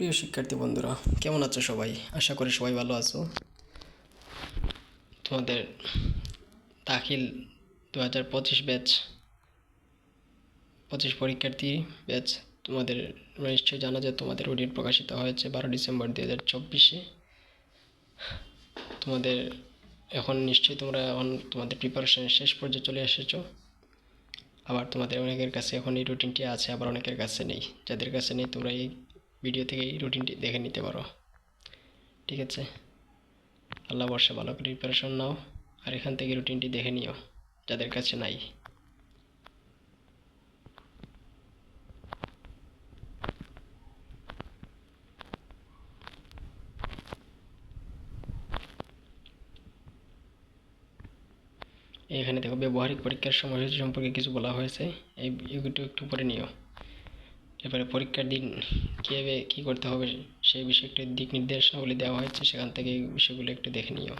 প্রিয় শিক্ষার্থী বন্ধুরা, কেমন আছো সবাই? আশা করি সবাই ভালো আছো। তোমাদের দাখিল 2025 ব্যাচ 25 পরীক্ষার্থী ব্যাচ তোমাদের নিশ্চয়ই জানা যায় তোমাদের রুটিন প্রকাশিত হয়েছে 12 ডিসেম্বর 2024-এ। তোমাদের এখন নিশ্চয়ই তোমরা তোমাদের প্রিপারেশনের শেষ পর্যায়ে চলে এসেছো। আবার তোমাদের অনেকের কাছে এখন এই রুটিনটি আছে, আবার অনেকের কাছে নেই। যাদের কাছে নেই তোমরা এই ভিডিও থেকে এই রুটিনটি দেখে নিতে পারো, ঠিক আছে? আল্লাহ বর্ষে ভালো করে প্রিপারেশন নাও আর এখান থেকে রুটিনটি দেখে নিও যাদের কাছে নাই। এখানে দেখো ব্যবহারিক পরীক্ষার সময়সূচি সম্পর্কে কিছু বলা হয়েছে, এইগুলো একটু পরে নিও। এবারে পরীক্ষার দিন কীভাবে কী করতে হবে সেই বিষয়ে একটু দিক নির্দেশনাগুলি দেওয়া হয়েছে, সেখান থেকে এই বিষয়গুলো একটু দেখে নিও।